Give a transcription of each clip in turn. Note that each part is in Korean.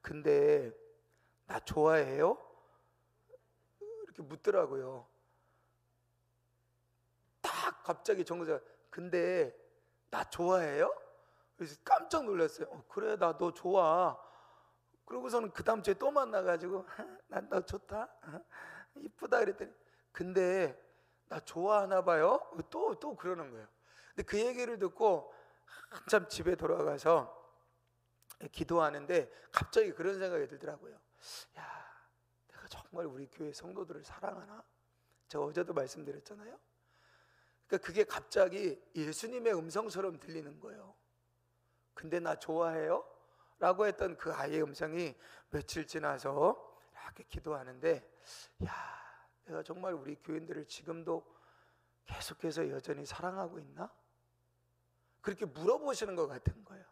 근데 나 좋아해요? 이렇게 묻더라고요. 딱 갑자기 정거장 근데 나 좋아해요? 그래서 깜짝 놀랐어요. 그래 나 너 좋아. 그러고서는 그 다음 주에 또 만나가지고 난 너 좋다 이쁘다 그랬더니 근데 나 좋아하나 봐요? 또 그러는 거예요. 근데 그 얘기를 듣고 한참 집에 돌아가서 기도하는데 갑자기 그런 생각이 들더라고요. 야, 내가 정말 우리 교회 성도들을 사랑하나? 제가 어제도 말씀드렸잖아요. 그러니까 그게 갑자기 예수님의 음성처럼 들리는 거예요. 근데 나 좋아해요? 라고 했던 그 아이의 음성이 며칠 지나서 이렇게 기도하는데 야, 내가 정말 우리 교인들을 지금도 계속해서 여전히 사랑하고 있나? 그렇게 물어보시는 것 같은 거예요.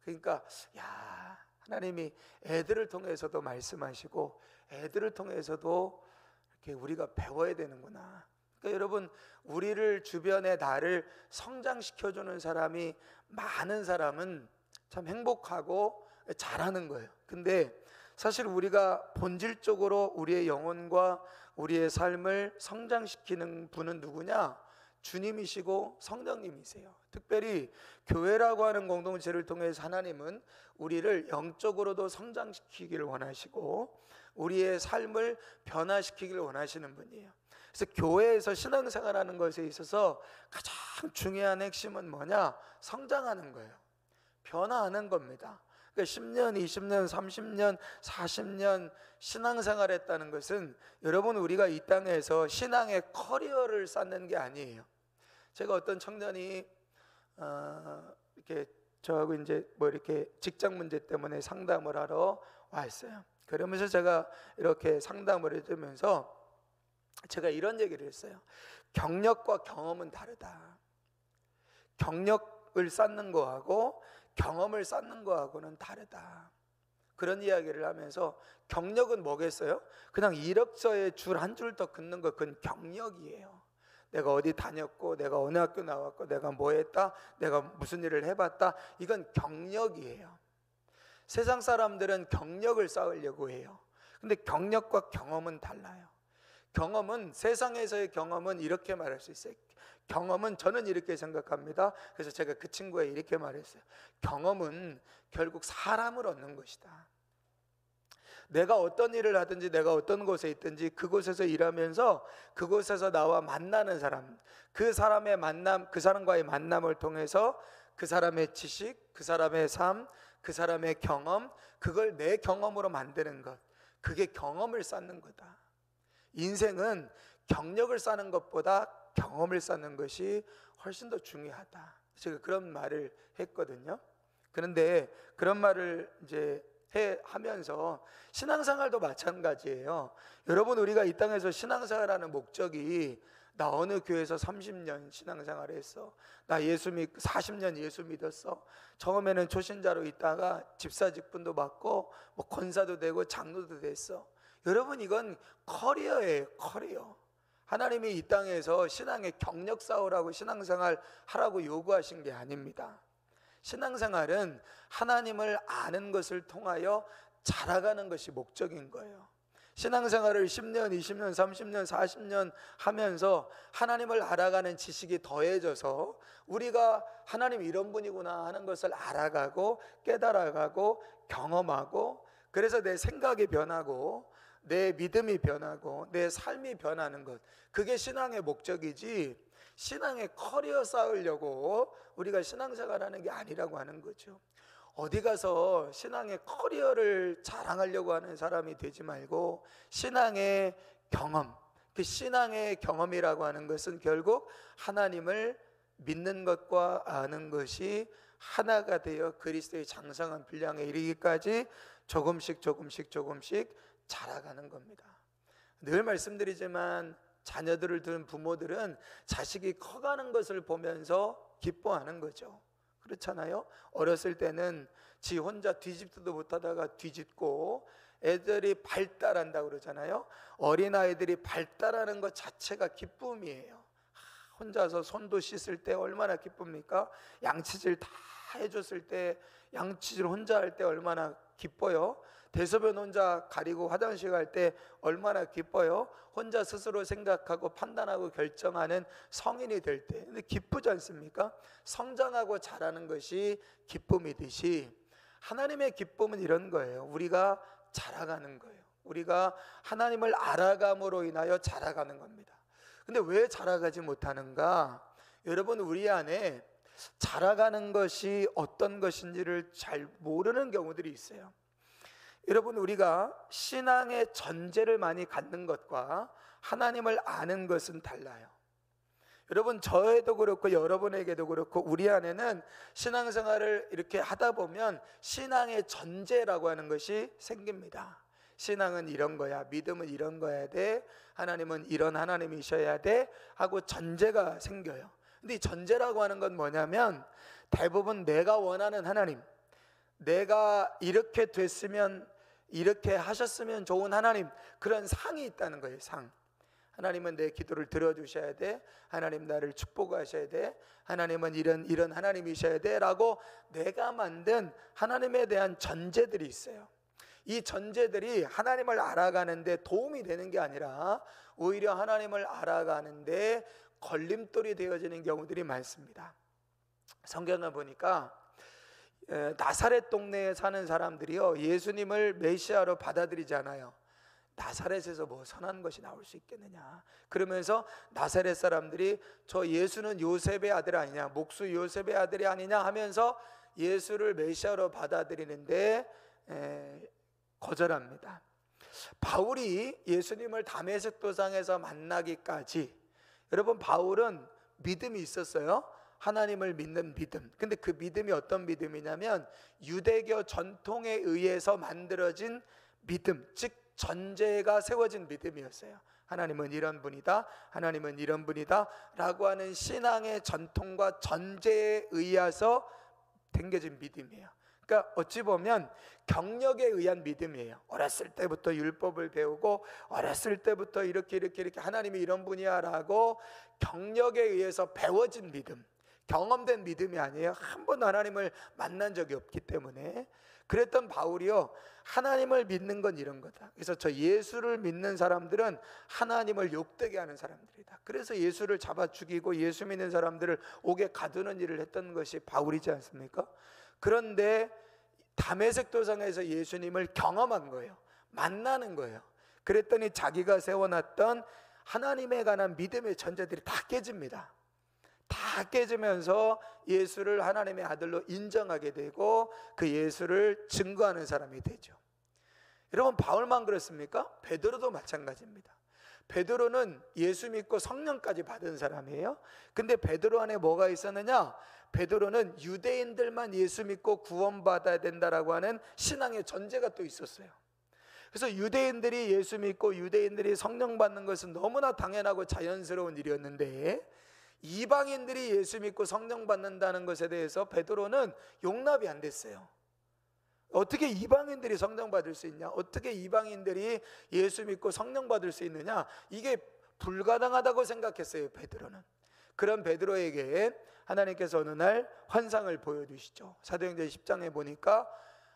그러니까 야, 하나님이 애들을 통해서도 말씀하시고 애들을 통해서도 이렇게 우리가 배워야 되는구나. 그러니까 여러분, 우리를 주변에 나를 성장시켜주는 사람이 많은 사람은 참 행복하고 잘하는 거예요. 근데 사실 우리가 본질적으로 우리의 영혼과 우리의 삶을 성장시키는 분은 누구냐? 주님이시고 성령님이세요. 특별히 교회라고 하는 공동체를 통해서 하나님은 우리를 영적으로도 성장시키기를 원하시고 우리의 삶을 변화시키기를 원하시는 분이에요. 그래서 교회에서 신앙생활하는 것에 있어서 가장 중요한 핵심은 뭐냐? 성장하는 거예요. 변화하는 겁니다. 그러니까 10년, 20년, 30년, 40년 신앙생활 했다는 것은 여러분 우리가 이 땅에서 신앙의 커리어를 쌓는 게 아니에요. 제가 어떤 청년이 이렇게 저하고 이제 뭐 이렇게 직장 문제 때문에 상담을 하러 왔어요. 그러면서 제가 이렇게 상담을 해주면서 제가 이런 얘기를 했어요. 경력과 경험은 다르다. 경력을 쌓는 거하고 경험을 쌓는 거하고는 다르다. 그런 이야기를 하면서 경력은 뭐겠어요? 그냥 이력서에 줄 한 줄 더 긋는 거, 그건 경력이에요. 내가 어디 다녔고 내가 어느 학교 나왔고 내가 뭐 했다, 내가 무슨 일을 해봤다, 이건 경력이에요. 세상 사람들은 경력을 쌓으려고 해요. 근데 경력과 경험은 달라요. 경험은, 세상에서의 경험은 이렇게 말할 수 있어요. 경험은, 저는 이렇게 생각합니다. 그래서 제가 그 친구에 이렇게 말했어요. 경험은 결국 사람을 얻는 것이다. 내가 어떤 일을 하든지 내가 어떤 곳에 있든지 그곳에서 일하면서 그곳에서 나와 만나는 사람, 그 사람의 만남, 그 사람과의 만남을 통해서 그 사람의 지식, 그 사람의 삶, 그 사람의 경험, 그걸 내 경험으로 만드는 것, 그게 경험을 쌓는 거다. 인생은 경력을 쌓는 것보다 경험을 쌓는 것이 훨씬 더 중요하다. 제가 그런 말을 했거든요. 그런데 그런 말을 이제 하면서 신앙생활도 마찬가지예요. 여러분, 우리가 이 땅에서 신앙생활하는 목적이 나 어느 교회에서 30년 신앙생활 했어, 나 40년 예수 믿었어, 처음에는 초신자로 있다가 집사 직분도 받고 뭐 권사도 되고 장로도 됐어. 여러분, 이건 커리어예요. 커리어. 하나님이 이 땅에서 신앙의 경력 쌓으라고 신앙생활 하라고 요구하신 게 아닙니다. 신앙생활은 하나님을 아는 것을 통하여 자라가는 것이 목적인 거예요. 신앙생활을 10년, 20년, 30년, 40년 하면서 하나님을 알아가는 지식이 더해져서 우리가 하나님 이런 분이구나 하는 것을 알아가고 깨달아가고 경험하고, 그래서 내 생각이 변하고 내 믿음이 변하고 내 삶이 변하는 것, 그게 신앙의 목적이지 신앙의 커리어 쌓으려고 우리가 신앙생활하는 게 아니라고 하는 거죠. 어디 가서 신앙의 커리어를 자랑하려고 하는 사람이 되지 말고 신앙의 경험, 그 신앙의 경험이라고 하는 것은 결국 하나님을 믿는 것과 아는 것이 하나가 되어 그리스도의 장성한 분량에 이르기까지 조금씩 자라가는 겁니다. 늘 말씀드리지만 자녀들을 둔 부모들은 자식이 커가는 것을 보면서 기뻐하는 거죠. 그렇잖아요. 어렸을 때는 지 혼자 뒤집지도 못하다가 뒤집고 애들이 발달한다고 그러잖아요. 어린아이들이 발달하는 것 자체가 기쁨이에요. 혼자서 손도 씻을 때 얼마나 기쁩니까? 양치질 다 해줬을 때, 양치질 혼자 할 때 얼마나 기뻐요. 대소변 혼자 가리고 화장실 갈 때 얼마나 기뻐요? 혼자 스스로 생각하고 판단하고 결정하는 성인이 될 때. 근데 기쁘지 않습니까? 성장하고 자라는 것이 기쁨이듯이 하나님의 기쁨은 이런 거예요. 우리가 자라가는 거예요. 우리가 하나님을 알아감으로 인하여 자라가는 겁니다. 근데 왜 자라가지 못하는가? 여러분, 우리 안에 자라가는 것이 어떤 것인지를 잘 모르는 경우들이 있어요. 여러분, 우리가 신앙의 전제를 많이 갖는 것과 하나님을 아는 것은 달라요. 여러분, 저에도 그렇고 여러분에게도 그렇고 우리 안에는 신앙생활을 이렇게 하다 보면 신앙의 전제라고 하는 것이 생깁니다. 신앙은 이런 거야, 믿음은 이런 거야 돼, 하나님은 이런 하나님이셔야 돼 하고 전제가 생겨요. 근데 이 전제라고 하는 건 뭐냐면 대부분 내가 원하는 하나님, 내가 이렇게 됐으면, 이렇게 하셨으면 좋은 하나님, 그런 상이 있다는 거예요. 상. 하나님은 내 기도를 들어주셔야 돼, 하나님 나를 축복하셔야 돼, 하나님은 이런 하나님이셔야 돼 라고 내가 만든 하나님에 대한 전제들이 있어요. 이 전제들이 하나님을 알아가는데 도움이 되는 게 아니라 오히려 하나님을 알아가는데 걸림돌이 되어지는 경우들이 많습니다. 성경을 보니까 나사렛 동네에 사는 사람들이요, 예수님을 메시아로 받아들이지 않아요. 나사렛에서 뭐 선한 것이 나올 수 있겠느냐, 그러면서 나사렛 사람들이 저 예수는 요셉의 아들 아니냐, 목수 요셉의 아들이 아니냐 하면서 예수를 메시아로 받아들이는데 거절합니다. 바울이 예수님을 다메섹 도상에서 만나기까지, 여러분, 바울은 믿음이 있었어요. 하나님을 믿는 믿음. 근데 그 믿음이 어떤 믿음이냐면 유대교 전통에 의해서 만들어진 믿음, 즉 전제가 세워진 믿음이었어요. 하나님은 이런 분이다, 하나님은 이런 분이다 라고 하는 신앙의 전통과 전제에 의해서 댕겨진 믿음이에요. 그러니까 어찌 보면 경력에 의한 믿음이에요. 어렸을 때부터 율법을 배우고 어렸을 때부터 이렇게 하나님이 이런 분이야 라고 경력에 의해서 배워진 믿음, 경험된 믿음이 아니에요. 한 번도 하나님을 만난 적이 없기 때문에. 그랬던 바울이요, 하나님을 믿는 건 이런 거다. 그래서 저 예수를 믿는 사람들은 하나님을 욕되게 하는 사람들이다. 그래서 예수를 잡아 죽이고 예수 믿는 사람들을 옥에 가두는 일을 했던 것이 바울이지 않습니까? 그런데 다메섹 도상에서 예수님을 경험한 거예요. 만나는 거예요. 그랬더니 자기가 세워놨던 하나님에 관한 믿음의 전제들이 다 깨집니다. 다 깨지면서 예수를 하나님의 아들로 인정하게 되고 그 예수를 증거하는 사람이 되죠. 여러분, 바울만 그렇습니까? 베드로도 마찬가지입니다. 베드로는 예수 믿고 성령까지 받은 사람이에요. 근데 베드로 안에 뭐가 있었느냐? 베드로는 유대인들만 예수 믿고 구원받아야 된다라고 하는 신앙의 전제가 또 있었어요. 그래서 유대인들이 예수 믿고 유대인들이 성령 받는 것은 너무나 당연하고 자연스러운 일이었는데 이방인들이 예수 믿고 성령 받는다는 것에 대해서 베드로는 용납이 안 됐어요. 어떻게 이방인들이 성령 받을 수 있냐? 어떻게 이방인들이 예수 믿고 성령 받을 수 있느냐? 이게 불가능하다고 생각했어요, 베드로는. 그런 베드로에게 하나님께서 어느 날 환상을 보여주시죠. 사도행전 10장에 보니까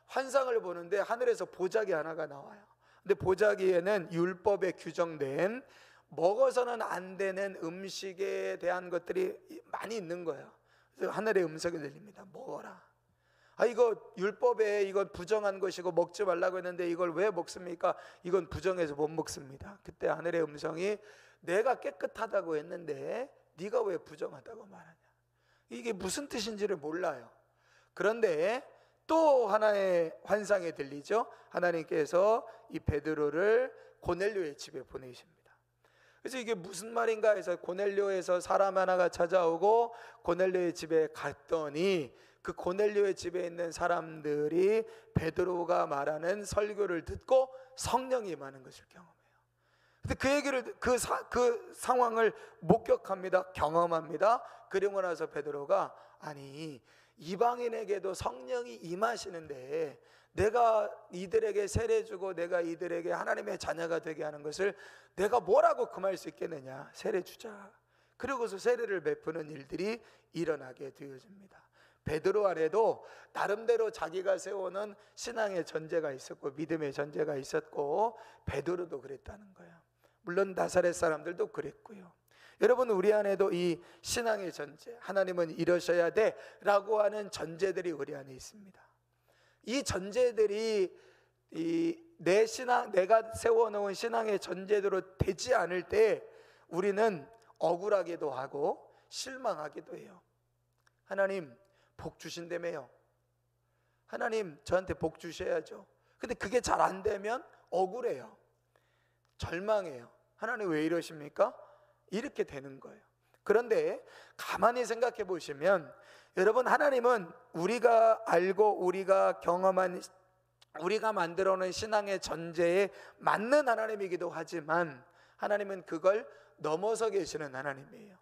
환상을 보는데 하늘에서 보자기 하나가 나와요. 근데 보자기에는 율법에 규정된 먹어서는 안 되는 음식에 대한 것들이 많이 있는 거예요. 그래서 하늘의 음성이 들립니다. 먹어라. 이거 율법에 이건 부정한 것이고 먹지 말라고 했는데 이걸 왜 먹습니까? 이건 부정해서 못 먹습니다. 그때 하늘의 음성이 내가 깨끗하다고 했는데 네가 왜 부정하다고 말하냐. 이게 무슨 뜻인지를 몰라요. 그런데 또 하나의 환상이 들리죠. 하나님께서 이 베드로를 고넬료의 집에 보내십니다. 그래서 이게 무슨 말인가 해서 고넬료에서 사람 하나가 찾아오고 고넬료의 집에 갔더니 그 고넬료의 집에 있는 사람들이 베드로가 말하는 설교를 듣고 성령이 임하는 것을 경험해요. 근데 그 얘기를 그 상황을 목격합니다. 경험합니다. 그리고 나서 베드로가 아니 이방인에게도 성령이 임하시는데 내가 이들에게 세례 주고 내가 이들에게 하나님의 자녀가 되게 하는 것을 내가 뭐라고 금할 수 있겠느냐. 세례 주자. 그러고서 세례를 베푸는 일들이 일어나게 되어집니다. 베드로 안에도 나름대로 자기가 세우는 신앙의 전제가 있었고 믿음의 전제가 있었고 베드로도 그랬다는 거예요. 물론 나사렛 사람들도 그랬고요. 여러분, 우리 안에도 이 신앙의 전제, 하나님은 이러셔야 돼 라고 하는 전제들이 우리 안에 있습니다. 이 전제들이 내 신앙, 내가 세워놓은 신앙의 전제대로 되지 않을 때 우리는 억울하기도 하고 실망하기도 해요. 하나님 복 주신다며요. 하나님 저한테 복 주셔야죠. 근데 그게 잘 안 되면 억울해요. 절망해요. 하나님 왜 이러십니까? 이렇게 되는 거예요. 그런데 가만히 생각해 보시면 여러분, 하나님은 우리가 알고 우리가 경험한, 우리가 만들어 놓은 신앙의 전제에 맞는 하나님이기도 하지만 하나님은 그걸 넘어서 계시는 하나님이에요.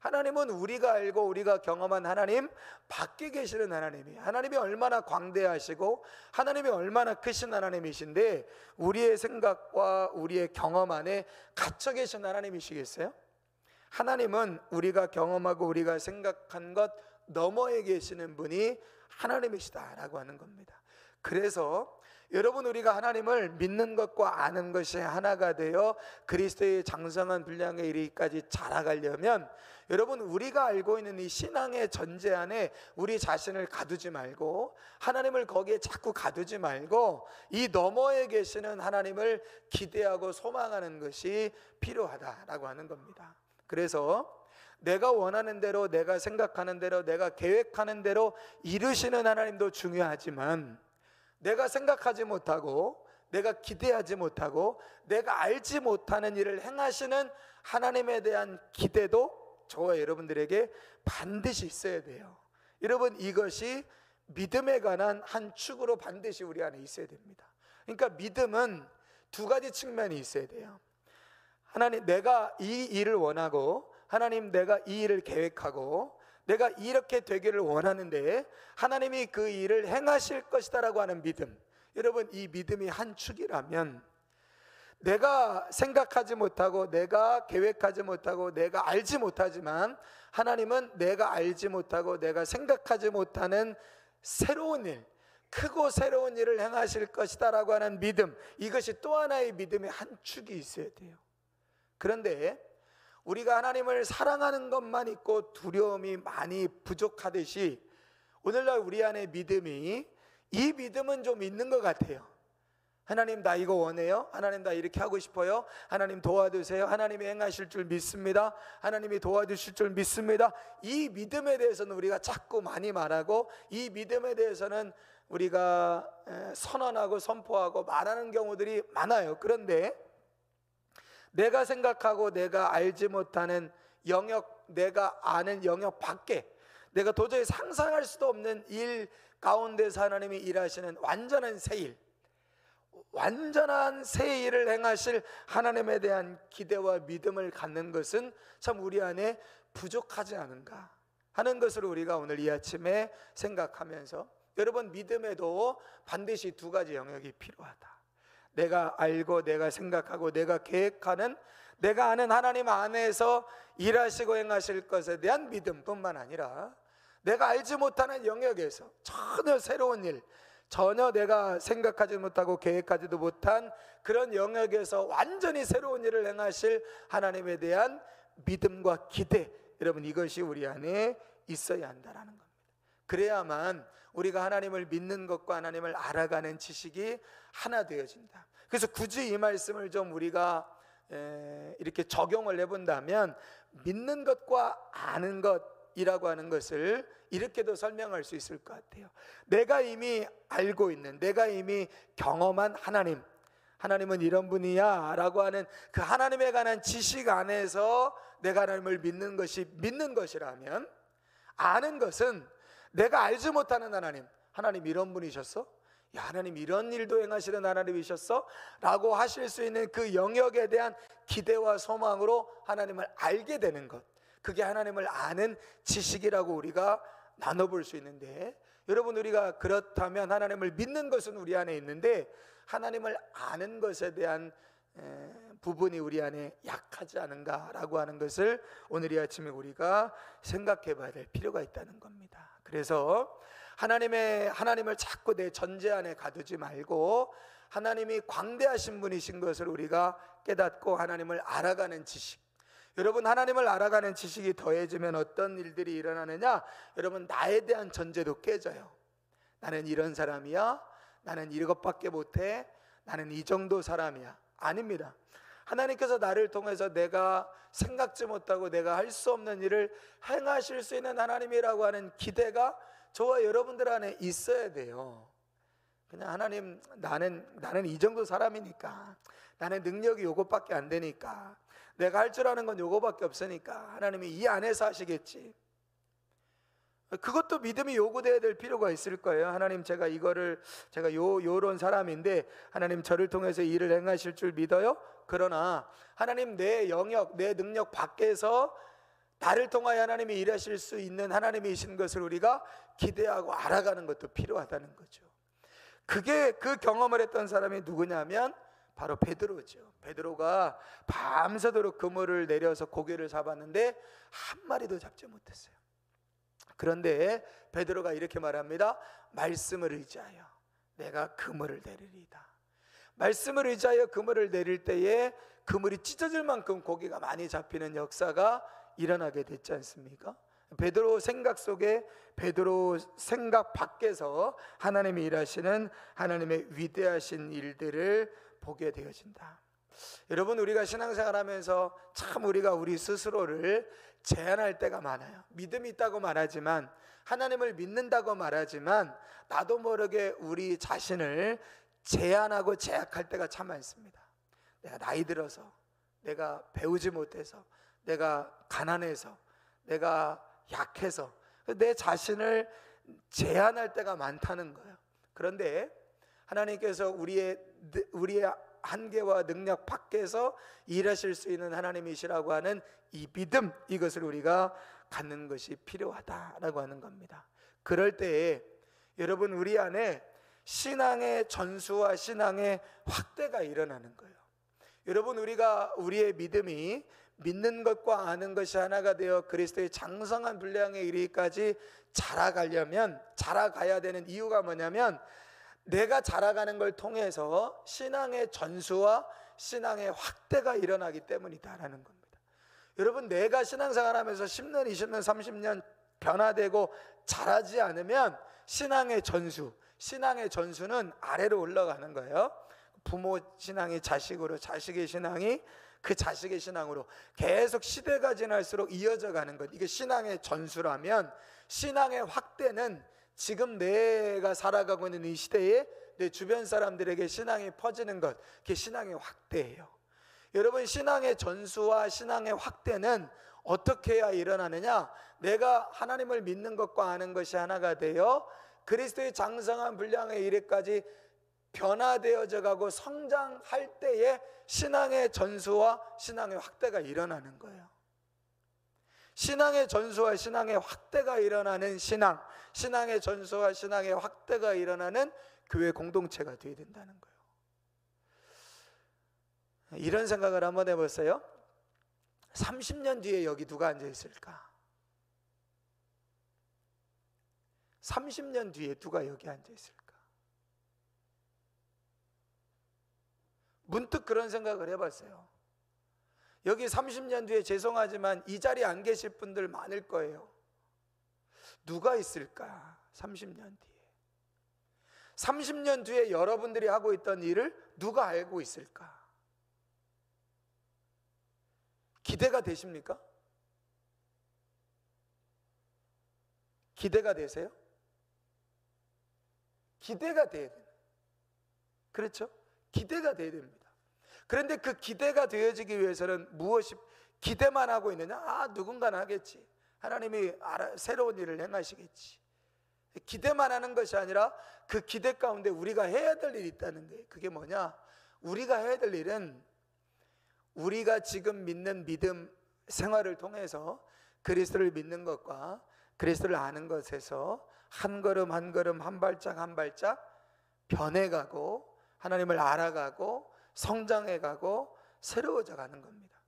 하나님은 우리가 알고 우리가 경험한 하나님 밖에 계시는 하나님이에요. 하나님이 얼마나 광대하시고 하나님이 얼마나 크신 하나님이신데 우리의 생각과 우리의 경험 안에 갇혀 계신 하나님이시겠어요? 하나님은 우리가 경험하고 우리가 생각한 것 너머에 계시는 분이 하나님이시다라고 하는 겁니다. 그래서 여러분, 우리가 하나님을 믿는 것과 아는 것이 하나가 되어 그리스도의 장성한 분량에 이르기까지 자라가려면 여러분, 우리가 알고 있는 이 신앙의 전제 안에 우리 자신을 가두지 말고 하나님을 거기에 자꾸 가두지 말고 이 너머에 계시는 하나님을 기대하고 소망하는 것이 필요하다라고 하는 겁니다. 그래서 내가 원하는 대로, 내가 생각하는 대로, 내가 계획하는 대로 이루시는 하나님도 중요하지만 내가 생각하지 못하고 내가 기대하지 못하고 내가 알지 못하는 일을 행하시는 하나님에 대한 기대도 저와 여러분들에게 반드시 있어야 돼요. 여러분, 이것이 믿음에 관한 한 축으로 반드시 우리 안에 있어야 됩니다. 그러니까 믿음은 두 가지 측면이 있어야 돼요. 하나님, 내가 이 일을 원하고 하나님, 내가 이 일을 계획하고 내가 이렇게 되기를 원하는데 하나님이 그 일을 행하실 것이다 라고 하는 믿음. 여러분, 이 믿음이 한 축이라면 내가 생각하지 못하고 내가 계획하지 못하고 내가 알지 못하지만 하나님은 내가 알지 못하고 내가 생각하지 못하는 새로운 일, 크고 새로운 일을 행하실 것이다 라고 하는 믿음, 이것이 또 하나의 믿음의 한 축이 있어야 돼요. 그런데 우리가 하나님을 사랑하는 것만 있고 두려움이 많이 부족하듯이 오늘날 우리 안에 믿음이, 이 믿음은 좀 있는 것 같아요. 하나님 나 이거 원해요. 하나님 나 이렇게 하고 싶어요. 하나님 도와주세요. 하나님이 행하실 줄 믿습니다. 하나님이 도와주실 줄 믿습니다. 이 믿음에 대해서는 우리가 자꾸 많이 말하고 이 믿음에 대해서는 우리가 선언하고 선포하고 말하는 경우들이 많아요. 그런데 내가 생각하고 내가 알지 못하는 영역, 내가 아는 영역 밖에 내가 도저히 상상할 수도 없는 일 가운데서 하나님이 일하시는 완전한 새 일, 완전한 새 일을 행하실 하나님에 대한 기대와 믿음을 갖는 것은 참 우리 안에 부족하지 않은가 하는 것을 우리가 오늘 이 아침에 생각하면서, 여러분, 믿음에도 반드시 두 가지 영역이 필요하다. 내가 알고 내가 생각하고 내가 계획하는, 내가 아는 하나님 안에서 일하시고 행하실 것에 대한 믿음뿐만 아니라 내가 알지 못하는 영역에서 전혀 새로운 일, 전혀 내가 생각하지 못하고 계획하지도 못한 그런 영역에서 완전히 새로운 일을 행하실 하나님에 대한 믿음과 기대, 여러분, 이것이 우리 안에 있어야 한다라는 겁니다. 그래야만 우리가 하나님을 믿는 것과 하나님을 알아가는 지식이 하나 되어진다. 그래서 굳이 이 말씀을 좀 우리가 이렇게 적용을 해본다면 믿는 것과 아는 것이라고 하는 것을 이렇게도 설명할 수 있을 것 같아요. 내가 이미 알고 있는, 내가 이미 경험한 하나님, 하나님은 이런 분이야 라고 하는 그 하나님에 관한 지식 안에서 내가 하나님을 믿는 것이 믿는 것이라면, 아는 것은 내가 알지 못하는 하나님, 하나님 이런 분이셨어? 야, 하나님 이런 일도 행하시는 하나님이셨어? 라고 하실 수 있는 그 영역에 대한 기대와 소망으로 하나님을 알게 되는 것, 그게 하나님을 아는 지식이라고 우리가 나눠볼 수 있는데, 여러분, 우리가 그렇다면 하나님을 믿는 것은 우리 안에 있는데 하나님을 아는 것에 대한 부분이 우리 안에 약하지 않은가라고 하는 것을 오늘 이 아침에 우리가 생각해 봐야 될 필요가 있다는 겁니다. 그래서 하나님을 자꾸 내 전제 안에 가두지 말고 하나님이 광대하신 분이신 것을 우리가 깨닫고 하나님을 알아가는 지식. 여러분, 하나님을 알아가는 지식이 더해지면 어떤 일들이 일어나느냐? 여러분, 나에 대한 전제도 깨져요. 나는 이런 사람이야, 나는 이것밖에 못해, 나는 이 정도 사람이야. 아닙니다. 하나님께서 나를 통해서 내가 생각지 못하고 내가 할 수 없는 일을 행하실 수 있는 하나님이라고 하는 기대가 저와 여러분들 안에 있어야 돼요. 그냥 하나님, 나는 이 정도 사람이니까, 나는 능력이 요것밖에 안 되니까, 내가 할 줄 아는 건 요거밖에 없으니까 하나님이 이 안에서 하시겠지. 그것도 믿음이 요구돼야 될 필요가 있을 거예요. 하나님, 제가 요런 사람인데 하나님 저를 통해서 일을 행하실 줄 믿어요. 그러나 하나님, 내 영역, 내 능력 밖에서 나를 통하여 하나님이 일하실 수 있는 하나님이신 것을 우리가 기대하고 알아가는 것도 필요하다는 거죠. 그 경험을 했던 사람이 누구냐면 바로 베드로죠. 베드로가 밤새도록 그물을 내려서 고기를 잡았는데 한 마리도 잡지 못했어요. 그런데 베드로가 이렇게 말합니다. 말씀을 의지하여 내가 그물을 내리리이다. 말씀을 의지하여 그물을 내릴 때에 그물이 찢어질 만큼 고기가 많이 잡히는 역사가 일어나게 됐지 않습니까? 베드로 생각 속에, 베드로 생각 밖에서 하나님이 일하시는 하나님의 위대하신 일들을 보게 되어진다. 여러분, 우리가 신앙생활하면서 참 우리가 우리 스스로를 제한할 때가 많아요. 믿음이 있다고 말하지만, 하나님을 믿는다고 말하지만 나도 모르게 우리 자신을 제한하고 제약할 때가 참 많습니다. 내가 나이 들어서, 내가 배우지 못해서, 내가 가난해서, 내가 약해서 내 자신을 제한할 때가 많다는 거예요. 그런데 하나님께서 우리의 한계와 능력 밖에서 일하실 수 있는 하나님이시라고 하는 이 믿음, 이것을 우리가 갖는 것이 필요하다라고 하는 겁니다. 그럴 때에 여러분, 우리 안에 신앙의 전수와 신앙의 확대가 일어나는 거예요. 여러분, 우리의 믿음이 믿는 것과 아는 것이 하나가 되어 그리스도의 장성한 분량에 이르기까지 자라가야 되는 이유가 뭐냐면, 내가 자라가는 걸 통해서 신앙의 전수와 신앙의 확대가 일어나기 때문이다라는 겁니다. 여러분, 내가 신앙생활하면서 10년, 20년, 30년 변화되고 자라지 않으면 신앙의 전수는 아래로 올라가는 거예요. 부모 신앙이 자식으로, 자식의 신앙이 그 자식의 신앙으로 계속 시대가 지날수록 이어져 가는 것, 이게 신앙의 전수라면, 신앙의 확대는 지금 내가 살아가고 있는 이 시대에 내 주변 사람들에게 신앙이 퍼지는 것, 그게 신앙의 확대예요. 여러분, 신앙의 전수와 신앙의 확대는 어떻게 해야 일어나느냐? 내가 하나님을 믿는 것과 아는 것이 하나가 되어 그리스도의 장성한 분량에 이르기까지 변화되어져 가고 성장할 때에 신앙의 전수와 신앙의 확대가 일어나는 거예요. 신앙의 전수와 신앙의 확대가 일어나는 신앙의 전수와 신앙의 확대가 일어나는 교회 공동체가 되어야 된다는 거예요. 이런 생각을 한번 해보세요. 30년 뒤에 여기 누가 앉아 있을까? 30년 뒤에 누가 여기 앉아 있을까? 문득 그런 생각을 해봤어요. 여기 30년 뒤에 죄송하지만 이 자리에 안 계실 분들 많을 거예요. 누가 있을까? 30년 뒤에 30년 뒤에 여러분들이 하고 있던 일을 누가 알고 있을까? 기대가 되십니까? 기대가 되세요? 기대가 돼야 돼요. 그렇죠? 기대가 돼야 됩니다. 그런데 그 기대가 되어지기 위해서는 기대만 하고 있느냐? 누군가는 하겠지. 하나님이 새로운 일을 행하시겠지. 기대만 하는 것이 아니라 그 기대 가운데 우리가 해야 될 일이 있다는 거예요. 그게 뭐냐? 우리가 해야 될 일은 우리가 지금 믿는 믿음 생활을 통해서 그리스도를 믿는 것과 그리스도를 아는 것에서 한 걸음 한 걸음, 한 발짝 한 발짝 변해가고 하나님을 알아가고 성장해가고 새로워져 가는 겁니다.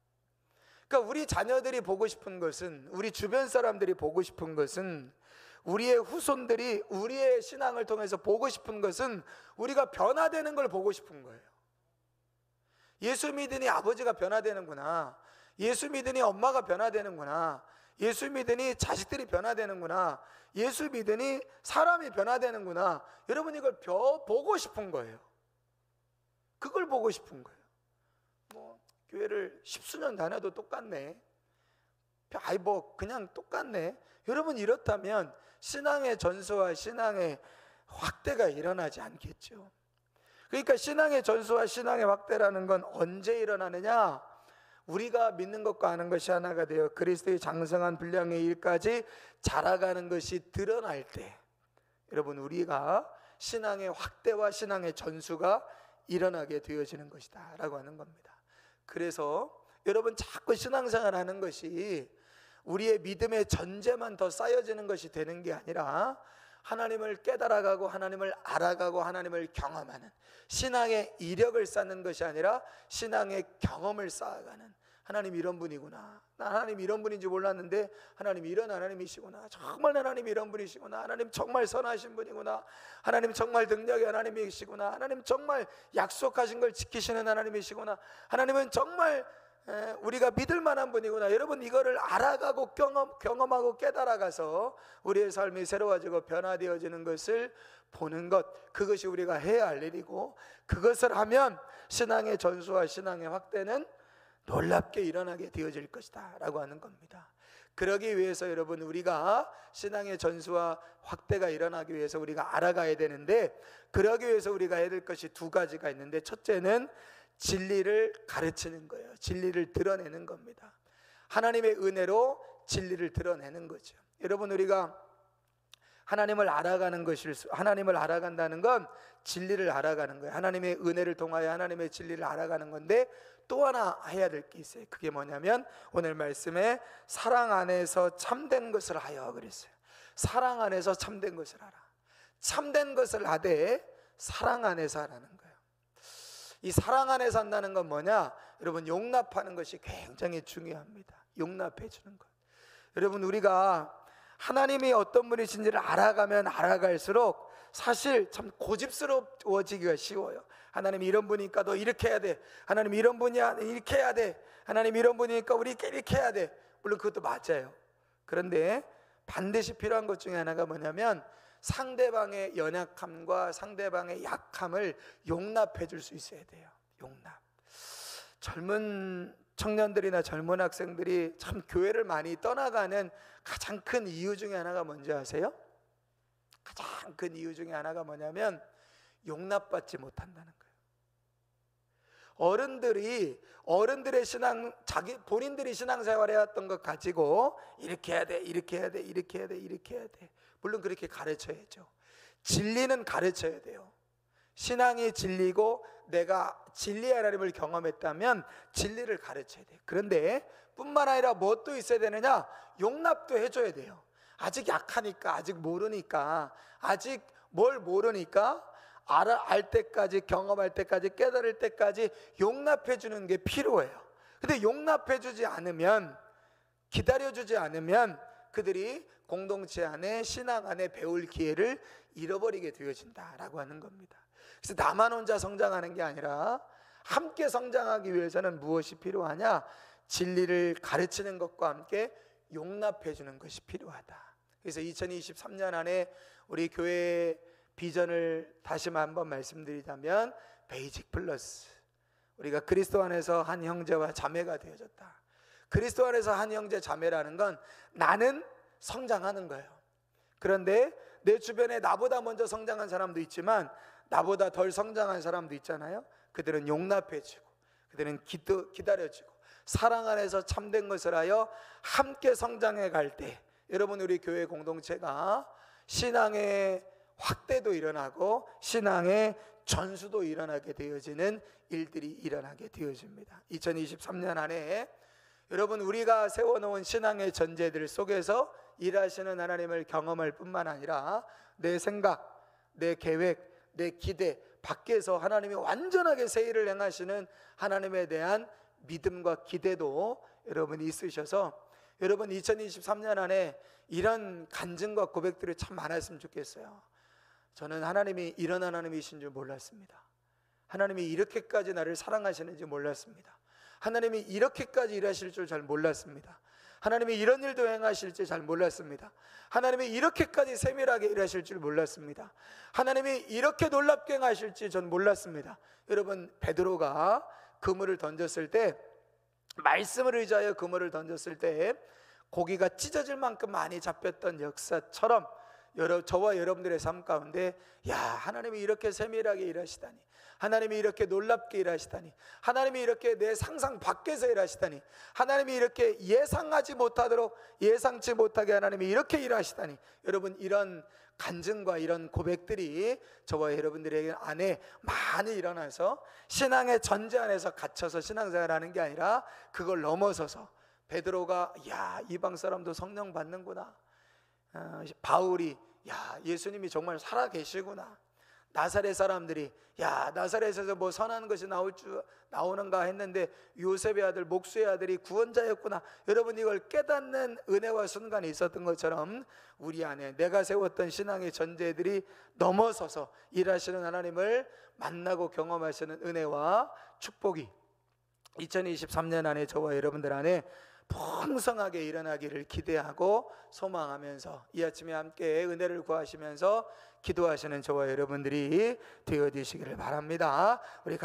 그러니까 우리 자녀들이 보고 싶은 것은, 우리 주변 사람들이 보고 싶은 것은 우리의 후손들이 우리의 신앙을 통해서 보고 싶은 것은 우리가 변화되는 걸 보고 싶은 거예요. 예수 믿으니 아버지가 변화되는구나, 예수 믿으니 엄마가 변화되는구나, 예수 믿으니 자식들이 변화되는구나, 예수 믿으니 사람이 변화되는구나. 여러분, 이걸 보고 싶은 거예요. 그걸 보고 싶은 거예요. 뭐 교회를 10수년 다녀도 똑같네, 아이 뭐 그냥 똑같네. 여러분, 이렇다면 신앙의 전수와 신앙의 확대가 일어나지 않겠죠. 그러니까 신앙의 전수와 신앙의 확대라는 건 언제 일어나느냐? 우리가 믿는 것과 아는 것이 하나가 되어 그리스도의 장성한 분량의 일까지 자라가는 것이 드러날 때, 여러분, 우리가 신앙의 확대와 신앙의 전수가 일어나게 되어지는 것이다 라고 하는 겁니다. 그래서 여러분, 자꾸 신앙생활 하는 것이 우리의 믿음의 전제만 더 쌓여지는 것이 되는 게 아니라 하나님을 깨달아가고 하나님을 알아가고 하나님을 경험하는 신앙의 이력을 쌓는 것이 아니라 신앙의 경험을 쌓아가는, 하나님 이런 분이구나, 나 하나님 이런 분인지 몰랐는데 하나님 이런 하나님이시구나, 정말 하나님 이런 분이시구나, 하나님 정말 선하신 분이구나, 하나님 정말 능력의 하나님이시구나, 하나님 정말 약속하신 걸 지키시는 하나님이시구나, 하나님은 정말 우리가 믿을 만한 분이구나. 여러분, 이거를 알아가고 경험하고 깨달아가서 우리의 삶이 새로워지고 변화되어지는 것을 보는 것, 그것이 우리가 해야 할 일이고, 그것을 하면 신앙의 전수와 신앙의 확대는 놀랍게 일어나게 되어질 것이다 라고 하는 겁니다. 그러기 위해서 여러분, 우리가 신앙의 전수와 확대가 일어나기 위해서 우리가 알아가야 되는데, 그러기 위해서 우리가 해야 될 것이 두 가지가 있는데, 첫째는 진리를 가르치는 거예요. 진리를 드러내는 겁니다. 하나님의 은혜로 진리를 드러내는 거죠. 여러분, 우리가 하나님을 알아간다는 건 진리를 알아가는 거예요. 하나님의 은혜를 통하여 하나님의 진리를 알아가는 건데, 또 하나 해야 될 게 있어요. 그게 뭐냐면 오늘 말씀에 사랑 안에서 참된 것을 하여 그랬어요. 사랑 안에서 참된 것을 하라. 참된 것을 하되 사랑 안에서 하라는 거예요. 이 사랑 안에서 한다는 건 뭐냐? 여러분, 용납하는 것이 굉장히 중요합니다. 용납해 주는 것. 여러분, 우리가 하나님이 어떤 분이신지를 알아가면 알아갈수록 사실 참 고집스러워지기가 쉬워요. 하나님 이런 분이니까 너 이렇게 해야 돼. 하나님 이런 분이야, 이렇게 해야 돼. 하나님 이런 분이니까 우리 이렇게 해야 돼. 물론 그것도 맞아요. 그런데 반드시 필요한 것 중에 하나가 뭐냐면 상대방의 연약함과 상대방의 약함을 용납해 줄 수 있어야 돼요. 용납. 젊은 청년들이나 젊은 학생들이 참 교회를 많이 떠나가는 가장 큰 이유 중에 하나가 뭔지 아세요? 가장 큰 이유 중에 하나가 뭐냐면 용납받지 못한다는 거예요. 어른들의 본인들이 신앙생활 해왔던 것 가지고 이렇게 해야 돼, 이렇게 해야 돼, 이렇게 해야 돼, 이렇게 해야 돼. 물론 그렇게 가르쳐야죠. 진리는 가르쳐야 돼요. 신앙이 진리고 내가 진리의 하나님을 경험했다면 진리를 가르쳐야 돼요. 그런데 뿐만 아니라 뭐 또 있어야 되느냐? 용납도 해줘야 돼요. 아직 약하니까, 아직 모르니까, 아직 뭘 모르니까 알 때까지, 경험할 때까지, 깨달을 때까지 용납해 주는 게 필요해요. 근데 용납해 주지 않으면, 기다려 주지 않으면 그들이 공동체 안에, 신앙 안에 배울 기회를 잃어버리게 되어진다라고 하는 겁니다. 그래서 나만 혼자 성장하는 게 아니라 함께 성장하기 위해서는 무엇이 필요하냐? 진리를 가르치는 것과 함께 용납해 주는 것이 필요하다. 그래서 2023년 안에 우리 교회의 비전을 다시 한번 말씀드리자면 베이직 플러스, 우리가 그리스도 안에서 한 형제와 자매가 되어졌다. 그리스도 안에서 한 형제 자매라는 건 나는 성장하는 거예요. 그런데 내 주변에 나보다 먼저 성장한 사람도 있지만 나보다 덜 성장한 사람도 있잖아요. 그들은 용납해주고, 그들은 기다려주고, 사랑 안에서 참된 것을 하여 함께 성장해 갈 때, 여러분, 우리 교회 공동체가 신앙의 확대도 일어나고 신앙의 전수도 일어나게 되어지는 일들이 일어나게 되어집니다. 2023년 안에 여러분, 우리가 세워놓은 신앙의 전제들 속에서 일하시는 하나님을 경험할 뿐만 아니라 내 생각, 내 계획, 내 기대 밖에서 하나님이 완전하게 새 일을 행하시는 하나님에 대한 믿음과 기대도 여러분이 있으셔서 여러분 2023년 안에 이런 간증과 고백들이 참 많았으면 좋겠어요. 저는 하나님이 이런 하나님이신 줄 몰랐습니다. 하나님이 이렇게까지 나를 사랑하시는지 몰랐습니다. 하나님이 이렇게까지 일하실 줄 잘 몰랐습니다. 하나님이 이런 일도 행하실 줄 잘 몰랐습니다. 하나님이 이렇게까지 세밀하게 일하실 줄 몰랐습니다. 하나님이 이렇게 놀랍게 행하실 줄 전 몰랐습니다. 여러분, 베드로가 그물을 던졌을 때, 말씀을 의지하여 그물을 던졌을 때 고기가 찢어질 만큼 많이 잡혔던 역사처럼 저와 여러분들의 삶 가운데, 야, 하나님이 이렇게 세밀하게 일하시다니, 하나님이 이렇게 놀랍게 일하시다니, 하나님이 이렇게 내 상상 밖에서 일하시다니, 하나님이 이렇게 예상하지 못하도록 예상치 못하게 하나님이 이렇게 일하시다니, 여러분, 이런 간증과 이런 고백들이 저와 여러분들에게 안에 많이 일어나서 신앙의 전제 안에서 갇혀서 신앙생활하는 게 아니라 그걸 넘어서서 베드로가, 야, 이방 사람도 성령 받는구나, 바울이, 야, 예수님이 정말 살아계시구나, 나사렛 사람들이, 야, 나사렛에서 뭐 선한 것이 나오는가 했는데 요셉의 아들 목수의 아들이 구원자였구나, 여러분, 이걸 깨닫는 은혜와 순간이 있었던 것처럼 우리 안에 내가 세웠던 신앙의 전제들이 넘어서서 일하시는 하나님을 만나고 경험하시는 은혜와 축복이 2023년 안에 저와 여러분들 안에 풍성하게 일어나기를 기대하고 소망하면서 이 아침에 함께 은혜를 구하시면서 기도하시는 저와 여러분들이 되어지시기를 바랍니다. 우리